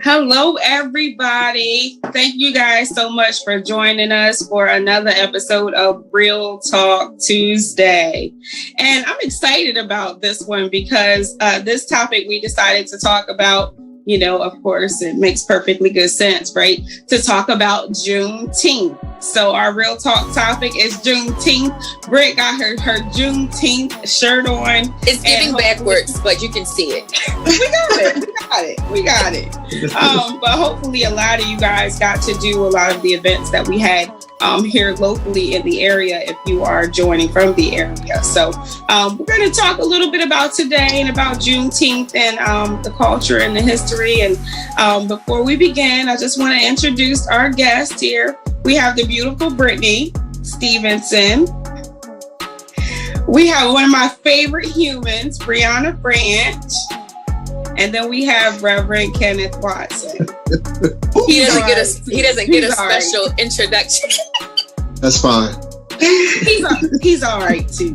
Hello, everybody. Thank you guys so much for joining us for another episode of Real Talk Tuesday. And I'm excited about this one because this topic we decided to talk about, you know, of course, it makes perfectly good sense, right? To talk about Juneteenth. So our Real Talk topic is Juneteenth. Britt got her Juneteenth shirt on. It's giving backwards, but you can see it. We got it. But hopefully a lot of you guys got to do a lot of the events that we had here locally in the area if you are joining from the area. So we're going to talk a little bit about today and about Juneteenth and the culture and the history. And before we begin, I just want to introduce our guest here. We have the beautiful Brittany Stevenson. We have one of my favorite humans, Brianna Branch. And then we have Reverend Kenneth Watson. He doesn't get a special introduction. That's fine. He's all right too.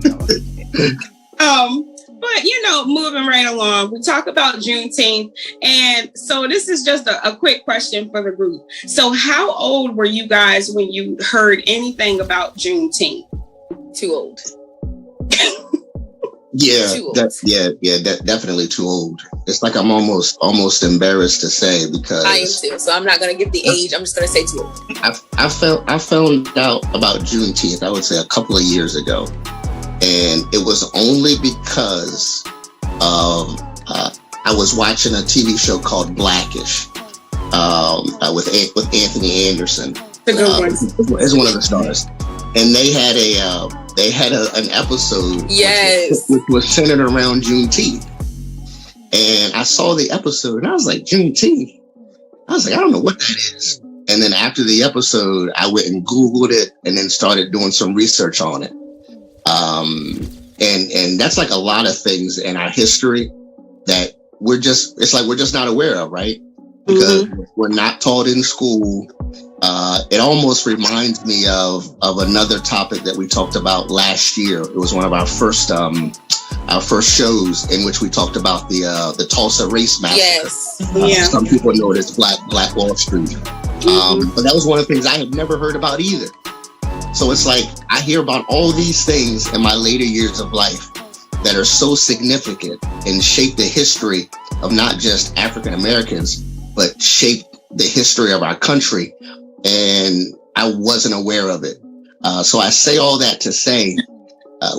But you know, moving right along, we talk about Juneteenth, and so this is just a quick question for the group. So, how old were you guys when you heard anything about Juneteenth? Too old. Definitely too old. It's like I'm almost embarrassed to say because I am too. So I'm not going to give the age. I'm just going to say too old. I found out about Juneteenth, I would say a couple of years ago, and it was only because I was watching a TV show called Blackish with Anthony Anderson. Is one of the stars, and they had an episode which was centered around Juneteenth. And I saw the episode and I was like, Juneteenth? I was like, I don't know what that is. And then after the episode, I went and Googled it and then started doing some research on it. And that's like a lot of things in our history that we're just not aware of, right? Because we're not taught in school. It almost reminds me of another topic that we talked about last year. It was one of our first shows in which we talked about the Tulsa race massacre. Yes. Some people know it as Black Wall Street. But that was one of the things I had never heard about either. So it's like I hear about all these things in my later years of life that are so significant and shape the history of not just African Americans, but shape the history of our country. And I wasn't aware of it. So I say all that to say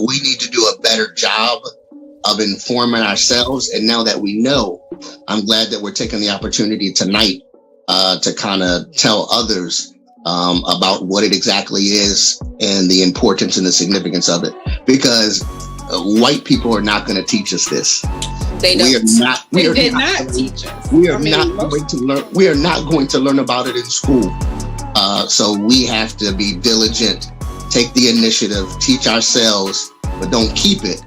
we need to do a better job of informing ourselves. And now that we know, I'm glad that we're taking the opportunity tonight to kind of tell others about what it exactly is and the importance and the significance of it. Because white people are not going to teach us this. They don't. They did not teach us. We are not going to learn about it in school. So we have to be diligent, take the initiative, teach ourselves, but don't keep it,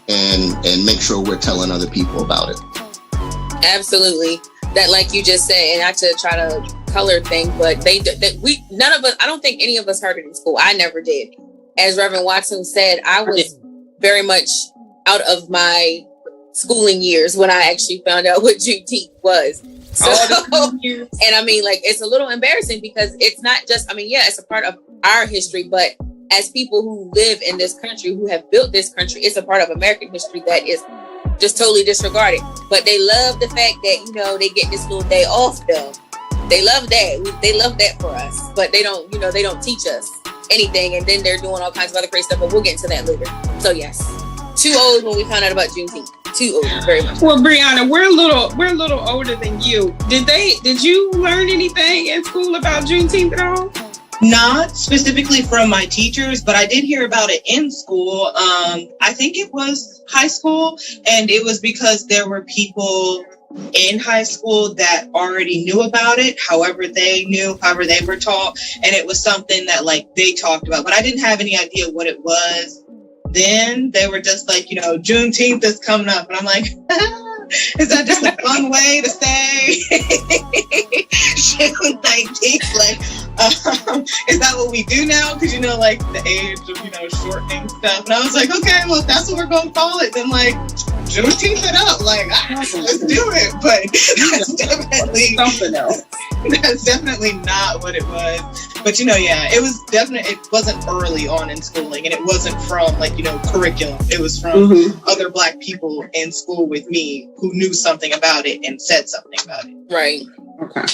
and make sure we're telling other people about it. Absolutely. That, like you just said, and not to try to color thing, but none of us, I don't think any of us heard it in school. I never did. As Reverend Watson said, I was very much out of my schooling years when I actually found out what Juneteenth was. So, and I mean, like, it's a little embarrassing because it's not just, I mean, yeah, it's a part of our history, but as people who live in this country, who have built this country, it's a part of American history that is just totally disregarded. But they love the fact that, you know, they get this little day off though. They love that. They love that for us, but they don't, you know, they don't teach us anything. And then they're doing all kinds of other crazy stuff, but we'll get into that later. So yes, too old when we found out about Juneteenth. Too old, very much. Well, Brianna, we're a little older than you. Did you learn anything in school about Juneteenth at all? Not specifically from my teachers, but I did hear about it in school. I think it was high school, and it was because there were people in high school that already knew about it, however they were taught, and it was something that like they talked about, but I didn't have any idea what it was. Then they were just like, you know, Juneteenth is coming up, and I'm like, is that just a fun way to say June 19th? Like, is that what we do now? Because, you know, like the age of, you know, shortening stuff. And I was like, okay, well, if that's what we're going to call it, then like Juneteenth it up, like, let's do it. But that's definitely something else. That's definitely not what it was. But it was definitely, it wasn't early on in schooling, and it wasn't from curriculum. It was from other Black people in school with me who knew something about it and said something about it. Right. Okay.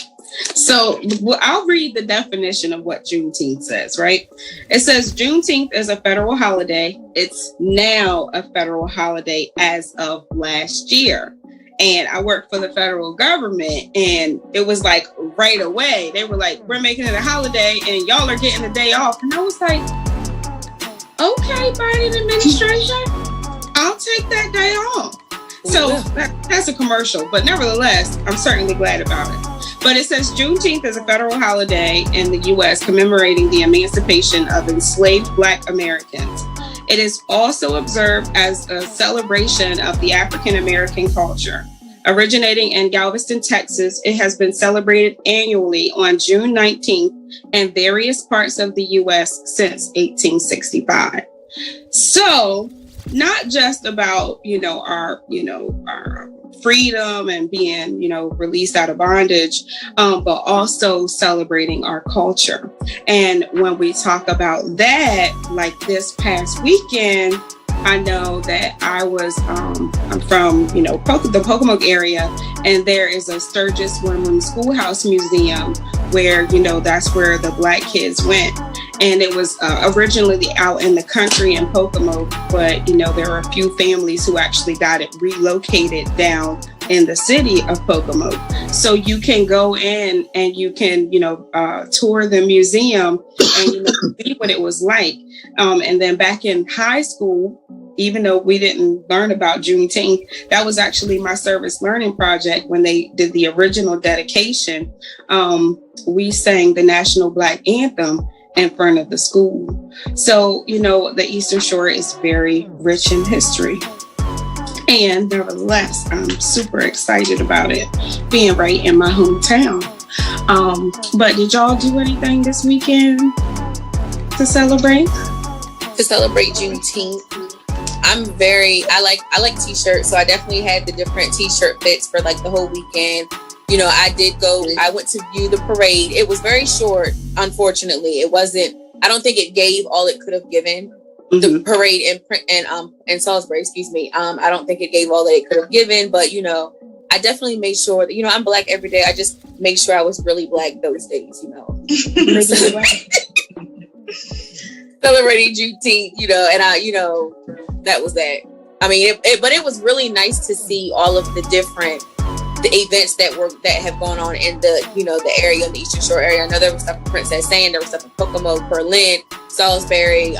So I'll read the definition of what Juneteenth says, right? It says Juneteenth is a federal holiday. It's now a federal holiday as of last year. And I work for the federal government, and it was like right away. They were like, we're making it a holiday and y'all are getting a day off. And I was like, okay, Biden administration, I'll take that day off. So that's a commercial, but nevertheless, I'm certainly glad about it. But it says Juneteenth is a federal holiday in the U.S. commemorating the emancipation of enslaved Black Americans. It is also observed as a celebration of the African American culture. Originating in Galveston, Texas, it has been celebrated annually on June 19th in various parts of the U.S. since 1865. So, not just about, our freedom and being, released out of bondage, but also celebrating our culture. And when we talk about that, like this past weekend, I know that I was, I'm from, the Pocomoke area, and there is a Sturgis Women's Schoolhouse Museum where, that's where the Black kids went. And it was originally out in the country in Pocomoke, but, there were a few families who actually got it relocated down in the city of Pocomoke. So you can go in and you can, tour the museum and see what it was like. And then back in high school, even though we didn't learn about Juneteenth, that was actually my service learning project. When they did the original dedication, we sang the National Black Anthem in front of the school. So, the Eastern Shore is very rich in history. And nevertheless, I'm super excited about it being right in my hometown. But did y'all do anything this weekend to celebrate? To celebrate Juneteenth, I like t-shirts, so I definitely had the different t-shirt fits for like the whole weekend. I went to view the parade. It was very short, unfortunately. It wasn't, I don't think it gave all it could have given. The parade in Salisbury, I don't think it gave all that it could have given, but I definitely made sure that, I'm Black every day. I just made sure I was really Black those days, Celebrating Juneteenth, and that was that. I mean, but it was really nice to see all of the different events that have gone on in the area, the Eastern Shore area. I know there was stuff in Princess Anne, there was stuff in Pocomoke, Berlin, Salisbury,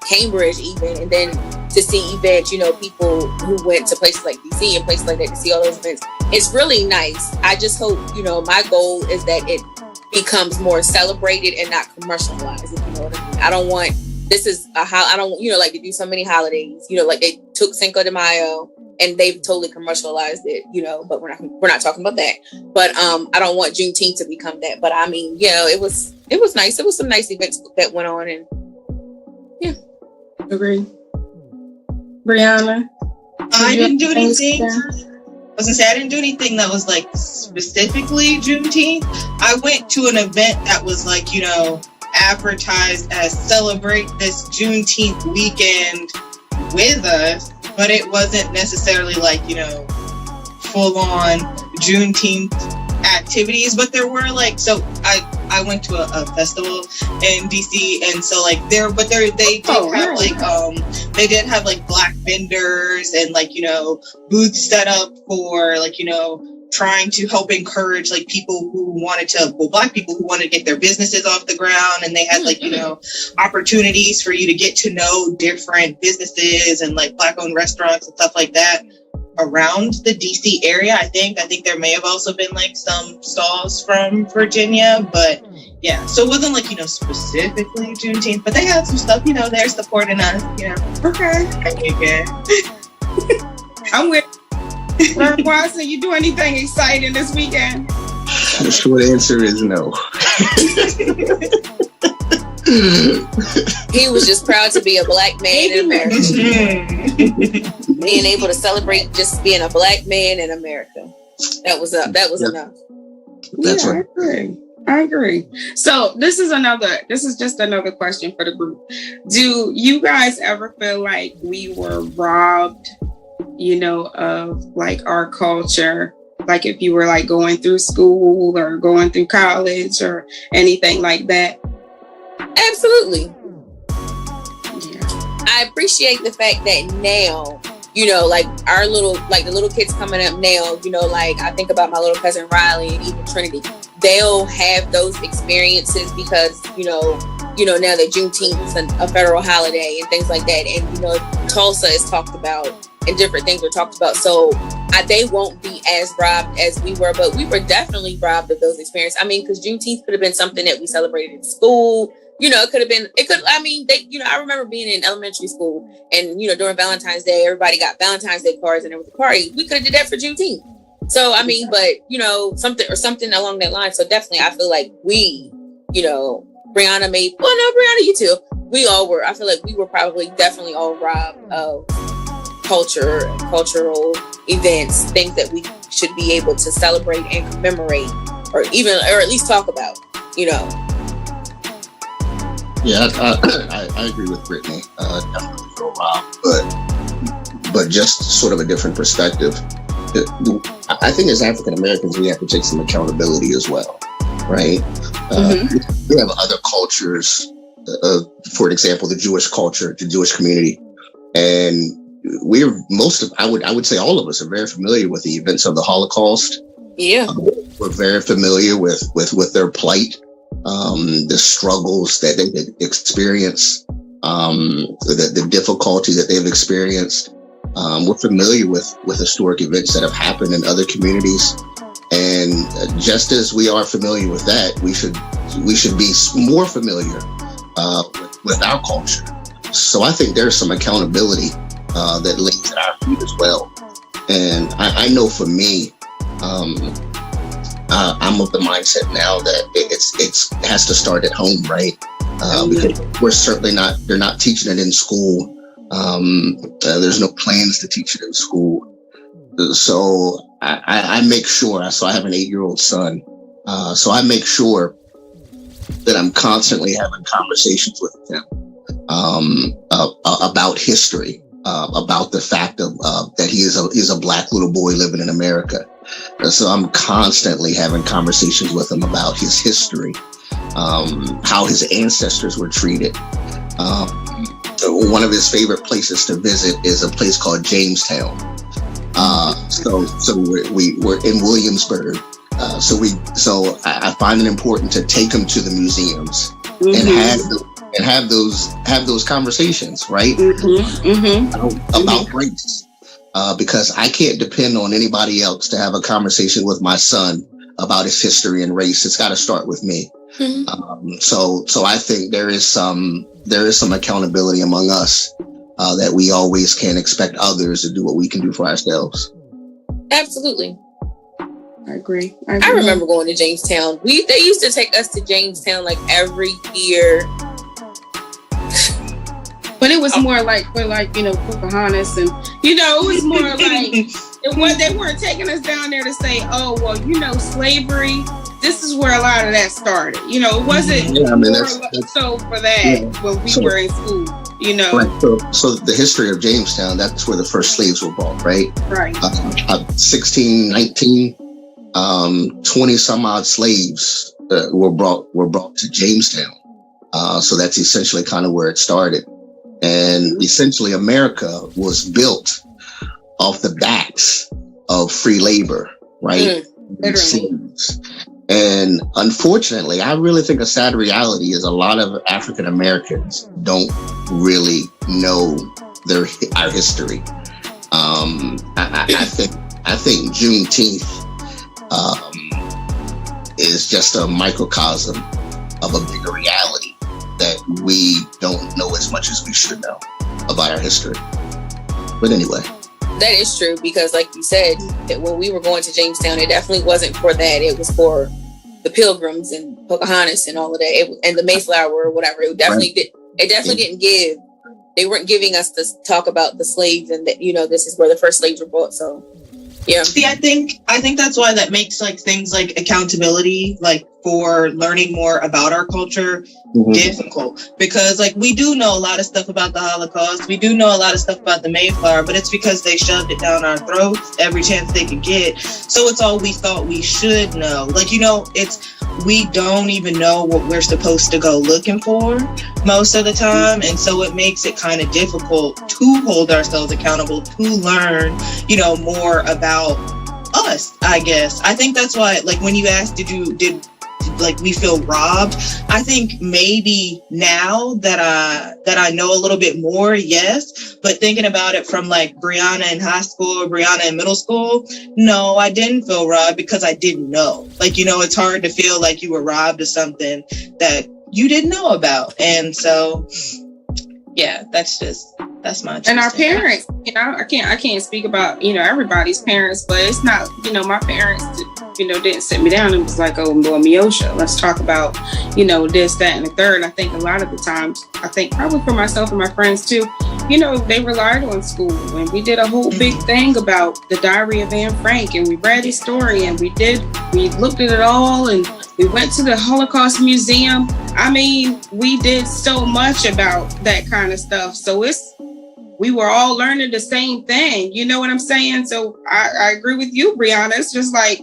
Cambridge even, and then to see events, people who went to places like DC and places like that to see all those events. It's really nice. I just hope, my goal is that it becomes more celebrated and not commercialized, if you know what I mean. I don't want, like to do so many holidays, like they took Cinco de Mayo and they've totally commercialized it, but we're not talking about that. But I don't want Juneteenth to become that. But I mean, it was nice. It was some nice events that went on, and yeah. Agree. Brianna? I didn't do anything. I was gonna say I didn't do anything that was like specifically Juneteenth. I went to an event that was like, advertised as celebrate this Juneteenth weekend with us, but it wasn't necessarily like, full on Juneteenth activities, but there were like, so I went to a festival in DC, and so like they did have like Black vendors and like, booths set up for like, trying to help encourage like Black people who wanted to get their businesses off the ground. And they had like, opportunities for you to get to know different businesses and like Black owned restaurants and stuff like that around the DC area. I think there may have also been like some stalls from Virginia, but yeah, so it wasn't like, specifically Juneteenth, but they had some stuff, they're supporting us, Okay. I'm with Watson, you do anything exciting this weekend? The short answer is no. He was just proud to be a black man in America. Being able to celebrate just being a black man in America. That was enough. That's right. I agree. So this is just another question for the group. Do you guys ever feel like we were robbed, of like our culture? Like if you were like going through school or going through college or anything like that? Absolutely. Yeah. I appreciate the fact that now, like the little kids coming up now, like I think about my little cousin Riley and even Trinity, they'll have those experiences because, now that Juneteenth is a federal holiday and things like that. And, Tulsa is talked about and different things were talked about. So they won't be as robbed as we were, but we were definitely robbed of those experiences. I mean, because Juneteenth could have been something that we celebrated in school. I remember being in elementary school and, during Valentine's Day, everybody got Valentine's Day cards and there was a party. We could have did that for Juneteenth. So, something along that line. So definitely, I feel like we, Brianna, you too. We all were. I feel like we were definitely all robbed of culture, cultural events, things that we should be able to celebrate and commemorate or at least talk about, Yeah, I agree with Brittany. Definitely feel robbed, but just sort of a different perspective. I think as African Americans, we have to take some accountability as well, right? We have other cultures, for example, the Jewish culture, the Jewish community, and I would say all of us are very familiar with the events of the Holocaust. Yeah, we're very familiar with their plight. The struggles that they've experienced, the difficulty that they've experienced. We're familiar with historic events that have happened in other communities, and just as we are familiar with that, we should be more familiar with our culture. So I think there's some accountability that lays at our feet as well. And I know for me, I'm of the mindset now that it has to start at home, right? Because we're certainly they're not teaching it in school. There's no plans to teach it in school. So I make sure, so I have an 8-year-old son. So I make sure that I'm constantly having conversations with him about history, about the fact of that he's a black little boy living in America. So I'm constantly having conversations with him about his history, how his ancestors were treated. One of his favorite places to visit is a place called Jamestown. So we're in Williamsburg. So I find it important to take him to the museums and have those conversations, right? About race. Because I can't depend on anybody else to have a conversation with my son about his history and race. It's got to start with me. So I think there is some accountability among us that we always can't expect others to do what we can do for ourselves. Absolutely. I agree. I remember going to Jamestown. They used to take us to Jamestown like every year. But it was more like for Pocahontas, and it was more like they weren't taking us down there to say, oh well, slavery. This is where a lot of that started. It wasn't so for that when we were in school. Right. So the history of Jamestown, that's where the first slaves were bought, right? Right. 1619, 20 some odd slaves were brought to Jamestown. So that's essentially kind of where it started. And essentially America was built off the backs of free labor, right? And unfortunately, I really think a sad reality is a lot of African Americans don't really know our history. I think Juneteenth is just a microcosm of a bigger reality that we don't know as much as we should know about our history. But anyway. That is true, because like you said, that when we were going to Jamestown, it definitely wasn't for that. It was for the Pilgrims and Pocahontas and all of that, and the Mayflower or whatever. It definitely did. It definitely didn't give. They weren't giving us to talk about the slaves and that, this is where the first slaves were bought. So, yeah. See, I think that's why that makes like things like accountability, like for learning more about our culture, difficult, because like we do know a lot of stuff about the Holocaust, we do know a lot of stuff about the Mayflower, but it's because they shoved it down our throats every chance they could get. So it's all we thought we should know. Like, we don't even know what we're supposed to go looking for most of the time, and so it makes it kind of difficult to hold ourselves accountable, to learn, more about us, I guess. I think that's why, like, when you asked, did we feel robbed? I think maybe now that I know a little bit more, yes. But thinking about it from like Brianna in high school or Brianna in middle school, no, I didn't feel robbed because I didn't know. Like, it's hard to feel like you were robbed of something that you didn't know about. And so, yeah, that's my. And our parents, I can't speak about, everybody's parents, but it's not, my parents, didn't sit me down and was like, oh, well, Miosha, let's talk about, this, that, and the third. I think a lot of the times, I think probably for myself and my friends too, they relied on school, and we did a whole big thing about the Diary of Anne Frank, and we read his story, and we looked at it all, and we went to the Holocaust Museum. I mean, we did so much about that kind of stuff. So we were all learning the same thing. You know what I'm saying? So I agree with you, Brianna. It's just like,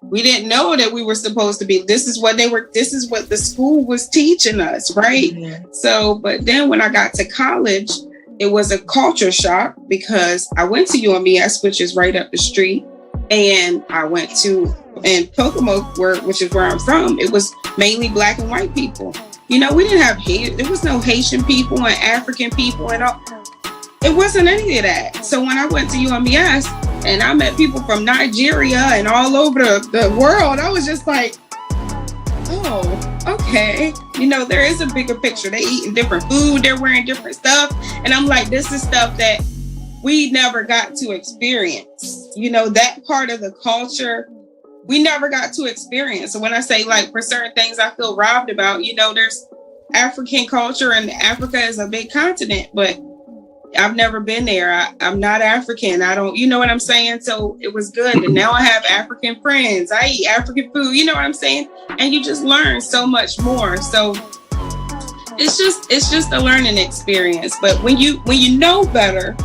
we didn't know that we were supposed to be. This is what the school was teaching us, right? Mm-hmm. So, but then when I got to college, it was a culture shock because I went to UMBS, which is right up the street. And I went to, and Pocomoke, which is where I'm from, it was mainly Black and white people. We didn't have, there was no Haitian people and African people and all. It wasn't any of that. So when I went to UMBS and I met people from Nigeria and all over the world, I was just like, oh, okay. There is a bigger picture. They eating different food, they're wearing different stuff. And I'm like, this is stuff that we never got to experience. That part of the culture, we never got to experience. So when I say, like, for certain things I feel robbed about, there's African culture, and Africa is a big continent, but I've never been there. I'm not African. I don't, what I'm saying? So it was good. And now I have African friends. I eat African food. You know what I'm saying? And you just learn so much more. So it's just a learning experience. But when you know better,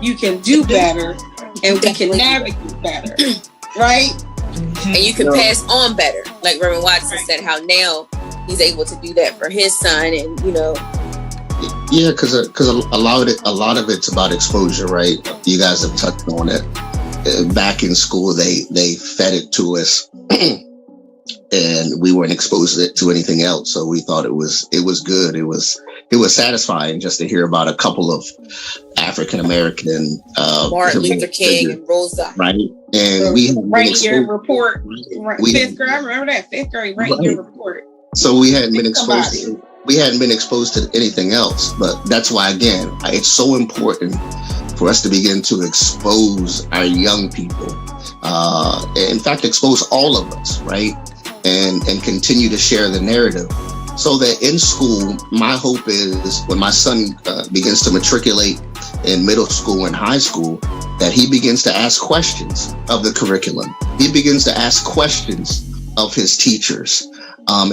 you can do better, and we can navigate better, right? And you can pass on better. Like Reverend Watson said, how now he's able to do that for his son, and Yeah, because a lot of it's about exposure, right? You guys have touched on it. Back in school, they fed it to us, and we weren't exposed to anything else. So we thought it was good. It was satisfying just to hear about a couple of African American Martin Luther King and Rosa, right? And we write your report. Fifth grade, I remember that. Fifth grade, write your report. So we hadn't been exposed. We hadn't been exposed to anything else. But that's why, again, it's so important for us to begin to expose our young people. In fact, expose all of us, right? And continue to share the narrative. So that in school, my hope is when my son begins to matriculate in middle school and high school, that he begins to ask questions of the curriculum. He begins to ask questions of his teachers.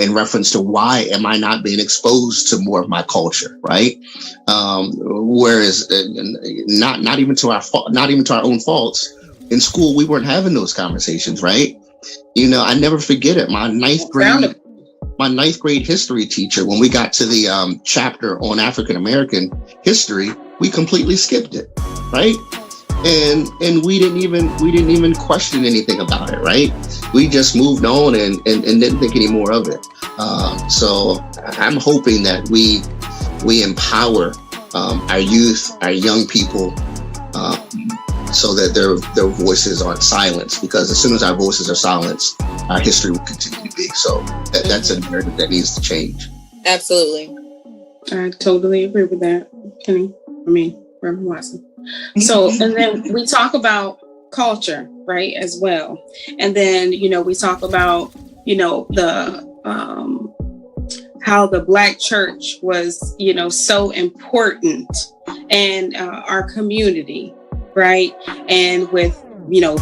In reference to why am I not being exposed to more of my culture, right? Whereas not even to our own faults. In school, we weren't having those conversations, right? I never forget it. My ninth grade history teacher, when we got to the chapter on African American history, we completely skipped it, right? And we didn't even question anything about it, right? We just moved on and didn't think any more of it. So I'm hoping that we empower our youth, our young people, so that their voices aren't silenced. Because as soon as our voices are silenced, our history will continue to be. So that's a narrative that needs to change. Absolutely. I totally agree with that, Kenny. Reverend Watson. So, and then we talk about culture, right, as well. And then, we talk about, how the Black church was, so important in our community, right? And with,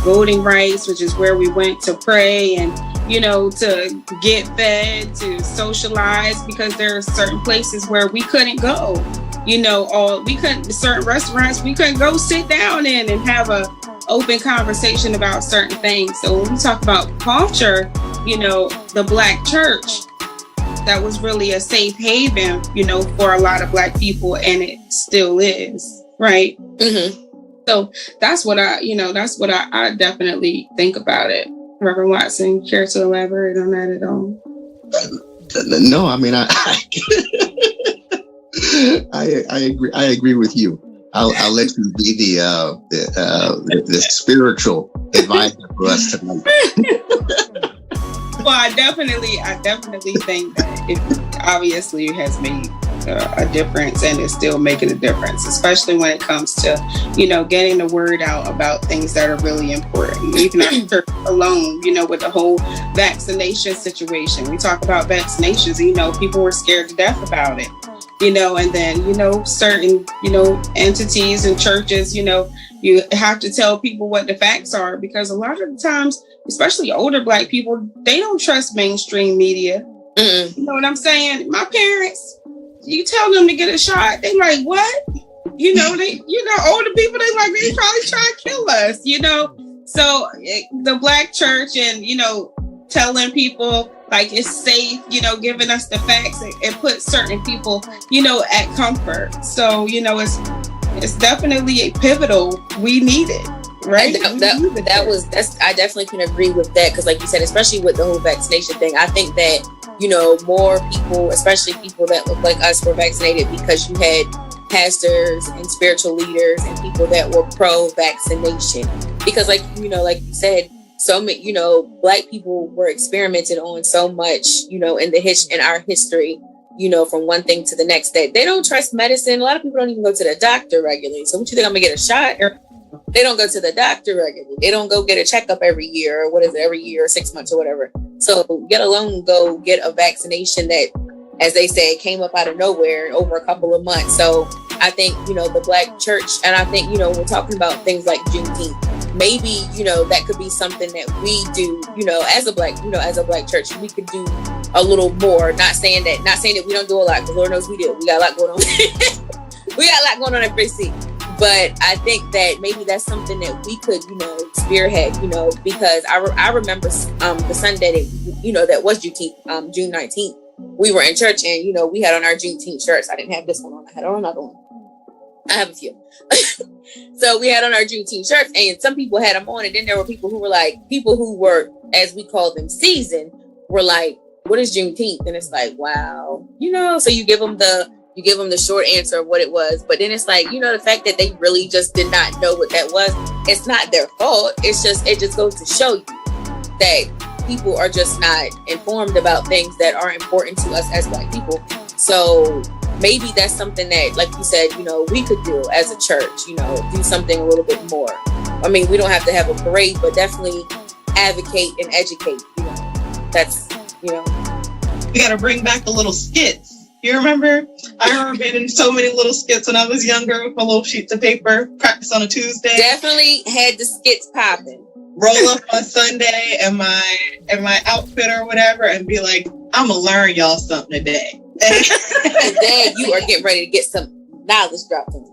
voting rights, which is where we went to pray and, to get fed, to socialize, because there are certain places where we couldn't go, certain restaurants, we couldn't go sit down in and have a open conversation about certain things. So when we talk about culture, the Black church, that was really a safe haven, for a lot of Black people, and it still is, right? Mm-hmm. So that's what I definitely think about it. Reverend Watson, care to elaborate on that at all? No, I mean, I agree with you. I'll let you be the spiritual advisor for us tonight. Well, I definitely think that it obviously has made a difference and is still making a difference, especially when it comes to, getting the word out about things that are really important. Even our church alone, with the whole vaccination situation. We talk about vaccinations, people were scared to death about it, and then, certain, entities and churches, you have to tell people what the facts are, because a lot of the times, especially older Black people, they don't trust mainstream media. Mm-mm. You know what I'm saying? My parents, you tell them to get a shot, they like, what? Older people, they probably try to kill us, So the Black church and, telling people like it's safe, giving us the facts, and put certain people, at comfort. So, it's definitely a pivotal. We need it. Right. I definitely can agree with that, because like you said, especially with the whole vaccination thing, I think that, more people, especially people that look like us, were vaccinated because you had pastors and spiritual leaders and people that were pro-vaccination. Because like you said, so many, Black people were experimented on so much, in our history, from one thing to the next, that they don't trust medicine. A lot of people don't even go to the doctor regularly. So what you think, I'm gonna get a shot? They don't go to the doctor regularly. They don't go get a checkup every year, or every year or 6 months or whatever. So get alone, go get a vaccination that, as they say, came up out of nowhere over a couple of months. So I think, the Black church, and I think, we're talking about things like Juneteenth. Maybe, that could be something that we do, as a Black church, we could do a little more. Not saying that we don't do a lot, because Lord knows we do. We got a lot going on. We got a lot going on at Free. But I think that maybe that's something that we could, spearhead, because I remember the Sunday that, that was Juneteenth, June 19th. We were in church and, we had on our Juneteenth shirts. I didn't have this one on. I had on another one. I have a few. So we had on our Juneteenth shirts, and some people had them on. And then there were people who were, as we call them, seasoned, were like, what is Juneteenth? And it's like, wow, so you give them the short answer of what it was. But then it's like, the fact that they really just did not know what that was, it's not their fault. It just goes to show you that people are just not informed about things that are important to us as Black people. So maybe that's something that, like you said, we could do as a church, do something a little bit more. I mean, we don't have to have a parade, but definitely advocate and educate, that's, We got to bring back the little skits. You remember? I remember being in so many little skits when I was younger with my little sheets of paper, practice on a Tuesday. Definitely had the skits popping. Roll up on Sunday in my outfit or whatever and be like, I'm going to learn y'all something today. Today you are getting ready to get some knowledge dropped on you.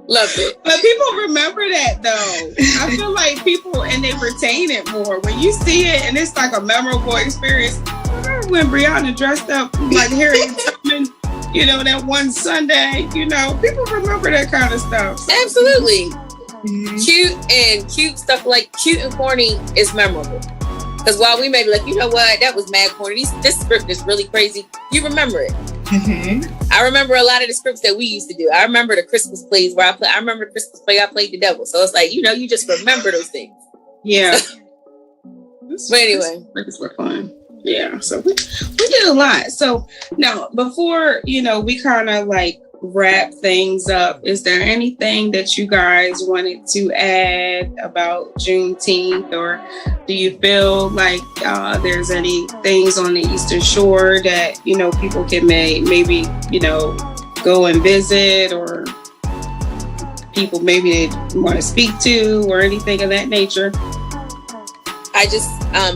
Love it. But people remember that though. I feel like people, and they retain it more. When you see it and it's like a memorable experience. Remember when Brianna dressed up like Harriet Tubman, that one Sunday, people remember that kind of stuff. So. Absolutely. Mm-hmm. Cute stuff, like cute and corny is memorable. Because while we may be like, that was mad corny. This script is really crazy. You remember it. Mm-hmm. I remember a lot of the scripts that we used to do. I remember the Christmas plays where I remember the Christmas play I played the devil. So it's like, you just remember those things. Yeah. But anyway. This were fun. Yeah. So we did a lot. So now before, we kind of like wrap things up, is there anything that you guys wanted to add about Juneteenth, or do you feel like there's any things on the Eastern Shore that, you know, people can maybe, you know, go and visit, or people maybe they want to speak to, or anything of that nature? I just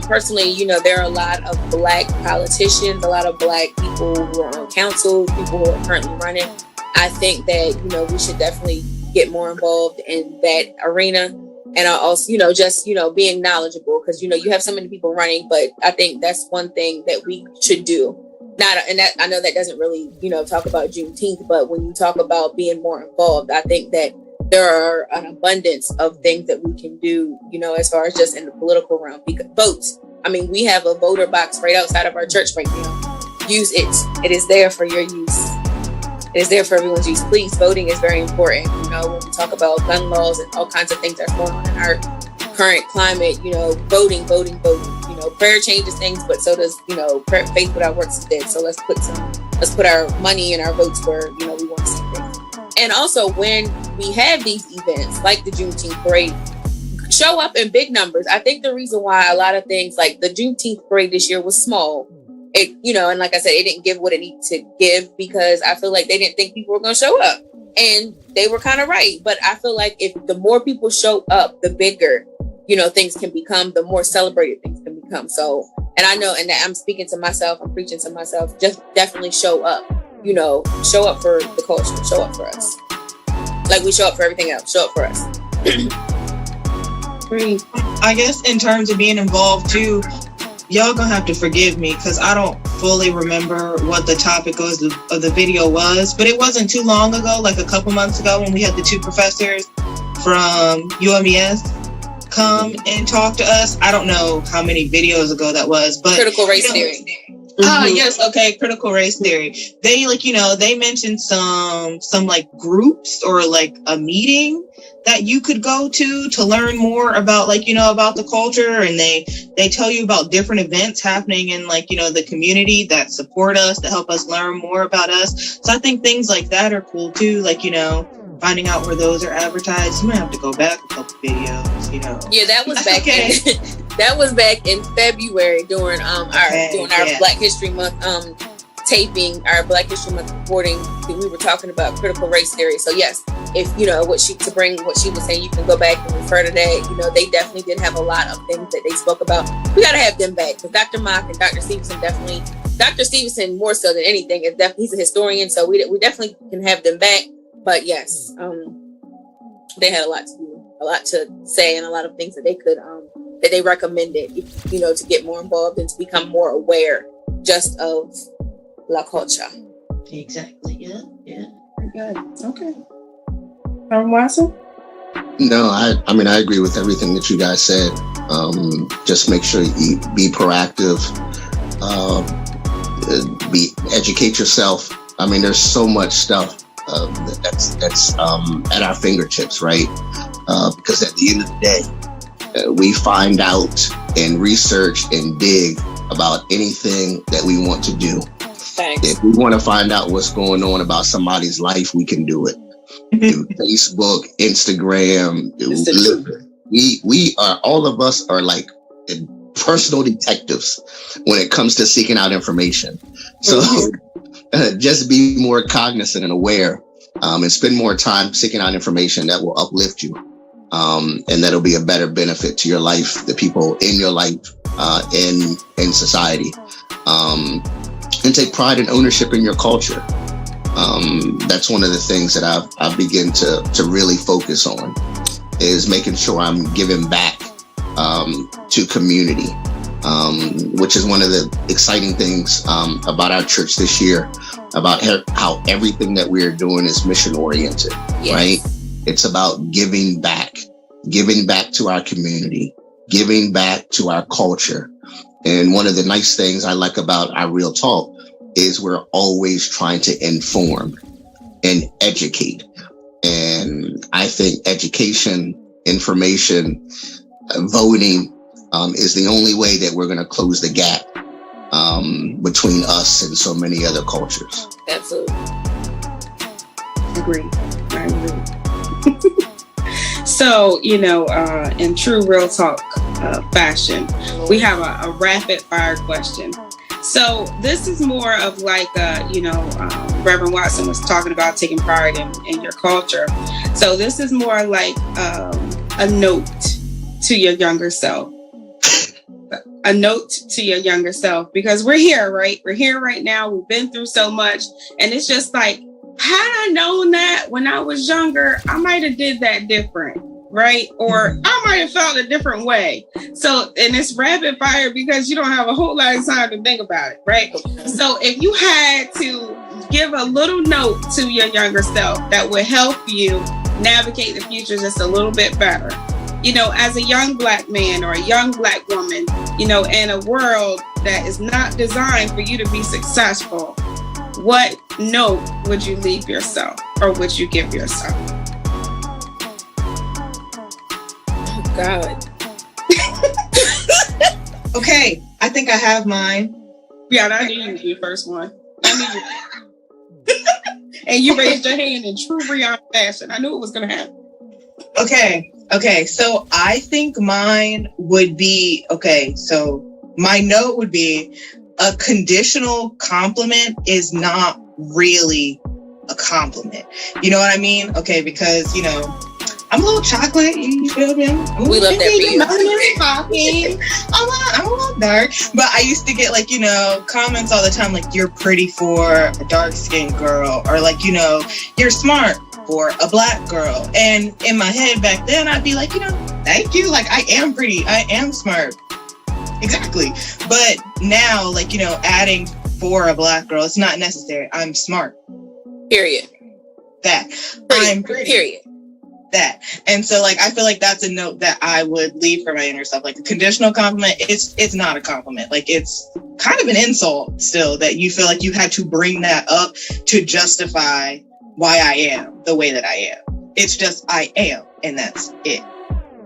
personally, you know, there are a lot of Black politicians, a lot of Black people who are on council, people who are currently running. I think that, you know, we should definitely get more involved in that arena. And also, you know, just, you know, being knowledgeable, because, you know, you have so many people running, but I think that's one thing that we should do. And that, I know that doesn't really, you know, talk about Juneteenth, but when you talk about being more involved, I think that there are an abundance of things that we can do, you know, as far as just in the political realm. Because votes, I mean, we have a voter box right outside of our church right now. Use it. It is there for your use. It is there for everyone's use. Please, voting is very important. You know, when we talk about gun laws and all kinds of things that's going on in our current climate, you know, voting. You know, prayer changes things, but so does, you know, faith without works is dead. So let's put our money and our votes where, you know, we want to see things. And also, when we have these events like the Juneteenth parade, show up in big numbers. I think the reason why a lot of things like the Juneteenth parade this year was small, it, you know, and like I said, it didn't give what it needed to give, because I feel like they didn't think people were going to show up, and they were kind of right. But I feel like if the more people show up, the bigger, you know, things can become, the more celebrated things can become. So, and I know, and that I'm speaking to myself, I'm preaching to myself, just definitely show up. You know, show up for the culture, show up for us. Like we show up for everything else, show up for us. I guess in terms of being involved too, y'all gonna have to forgive me because I don't fully remember what the topic of the video was, but it wasn't too long ago, like a couple months ago, when we had the two professors from UMES come and talk to us. I don't know how many videos ago that was, but critical race theory. Yes, okay, critical race theory. They, like, you know, they mentioned some like groups or like a meeting that you could go to learn more about, like, you know, about the culture, and they tell you about different events happening in, like, you know, the community that support us, to help us learn more about us. So I think things like that are cool too, like, you know, finding out where those are advertised. You might have to go back a couple videos, you know. Yeah, that was back in that was back in February during our Black History Month taping, our Black History Month reporting. We were talking about critical race theory. So yes, if you know what she was saying, you can go back and refer to that. You know, they definitely did have a lot of things that they spoke about. We got to have them back, because Dr. Mock and Dr. Stevenson definitely, Dr. Stevenson more so than anything, he's a historian, so we definitely can have them back. But yes, they had a lot to do, a lot to say, and a lot of things that they could that they recommended, you know, to get more involved and to become more aware just of la culture. Exactly. Yeah. Very good. Okay. Watson? No, I mean, I agree with everything that you guys said. Just make sure you be proactive, educate yourself. I mean, there's so much stuff that's at our fingertips, right? Because at the end of the day, we find out and research and dig about anything that we want to do. Thanks. If we want to find out what's going on about somebody's life, we can do it. Facebook, Instagram, we are, all of us are like personal detectives when it comes to seeking out information. So just be more cognizant and aware, and spend more time seeking out information that will uplift you. And that'll be a better benefit to your life, the people in your life, in society. And take pride and ownership in your culture. That's one of the things that I've begun to really focus on, is making sure I'm giving back to community, which is one of the exciting things about our church this year, about how everything that we're doing is mission oriented, yes. Right? It's about giving back to our community, giving back to our culture. And one of the nice things I like about our Real Talk is we're always trying to inform and educate. And I think education, information, voting is the only way that we're going to close the gap between us and so many other cultures. Absolutely. agree. So, in true real talk fashion, we have a rapid fire question. So this is more of like, Reverend Watson was talking about taking pride in your culture. So this is more like a note to your younger self. A note to your younger self, because we're here, right? We're here right now. We've been through so much. And it's just like, had I known that when I was younger, I might have did that different, right? Or I might have felt a different way. So, and it's rapid fire because you don't have a whole lot of time to think about it, right? So if you had to give a little note to your younger self that would help you navigate the future just a little bit better, as a young Black man or a young Black woman, in a world that is not designed for you to be successful, what note would you leave yourself or would you give yourself? Oh, God. Okay, I think I have mine. Yeah, I knew you would be the first one. And you raised your hand in true Brianna fashion. I knew it was going to happen. Okay, so I think mine would be, so my note would be, a conditional compliment is not really a compliment. You know what I mean? Okay, because, I'm a little chocolate, you feel me? We love that for you. I'm a little dark, but I used to get comments all the time like, you're pretty for a dark-skinned girl, or like, you're smart for a Black girl. And in my head back then, I'd be like, thank you. Like, I am pretty. I am smart. Exactly. But now, adding for a Black girl, it's not necessary. I'm smart. Period. That. I'm pretty. Period. That. And so, I feel like that's a note that I would leave for my inner self. Like, a conditional compliment, it's not a compliment. Like, it's kind of an insult still that you feel like you had to bring that up to justify why I am the way that I am. It's just I am, and that's it.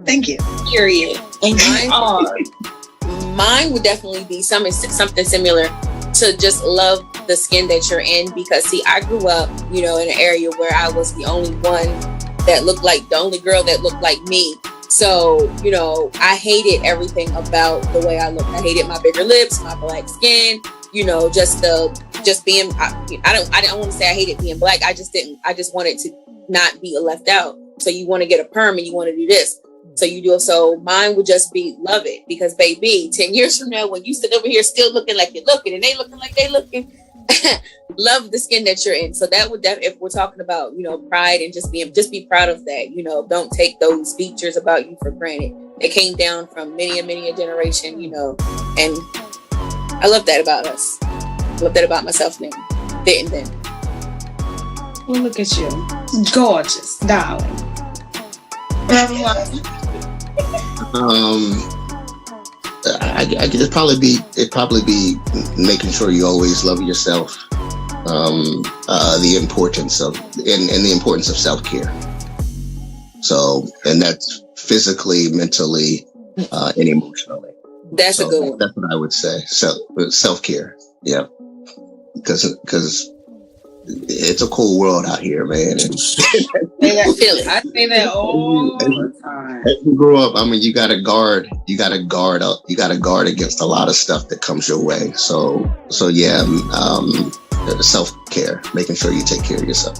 Thank you. Period. And mine would definitely be something similar to just love the skin that you're in, because see, I grew up, in an area where I was the only one that looked like, the only girl that looked like me. So, I hated everything about the way I looked. I hated my bigger lips, my Black skin, just being, I don't want to say I hated being Black. I just wanted to not be left out. So you want to get a perm and you want to do this. So you do it. So mine would just be love it, because baby, 10 years from now, when you sit over here still looking like you're looking and they looking like they looking, love the skin that you're in. So that would if we're talking about, pride and just be proud of that, don't take those features about you for granted. It came down from many a generation, and I love that about us. I love that about myself now. Didn't then. Well, look at you. Gorgeous, darling. It'd probably be making sure you always love yourself. The importance of self-care. So, and that's physically, mentally, and emotionally. That's a good one. That's what I would say. Self-care. Yeah. Because it's a cool world out here, man. I say that all the time. As you grow up, you gotta guard against a lot of stuff that comes your way. So yeah, self-care, making sure you take care of yourself.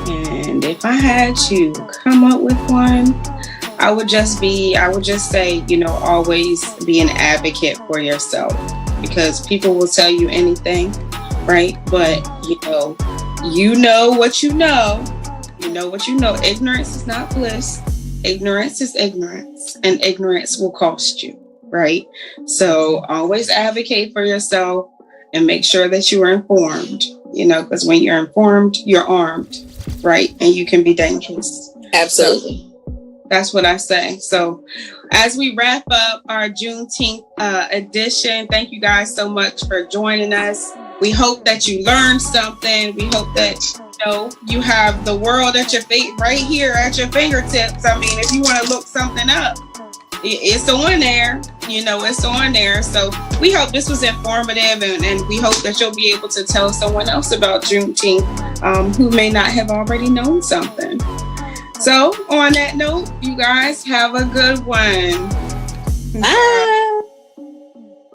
And if I had to come up with one, I would just say, always be an advocate for yourself, because people will tell you anything, right? But you know what you know. Ignorance is not bliss. Ignorance is ignorance, and ignorance will cost you, right? So always advocate for yourself and make sure that you are informed, because when you're informed, you're armed, right? And you can be dangerous. Absolutely. So that's what I say. So as we wrap up our Juneteenth edition, thank you guys so much for joining us. We hope that you learned something. We hope that you have the world at your feet right here at your fingertips. If you want to look something up, it's on there. It's on there. So we hope this was informative, and we hope that you'll be able to tell someone else about Juneteenth who may not have already known something. So on that note, you guys have a good one. Bye.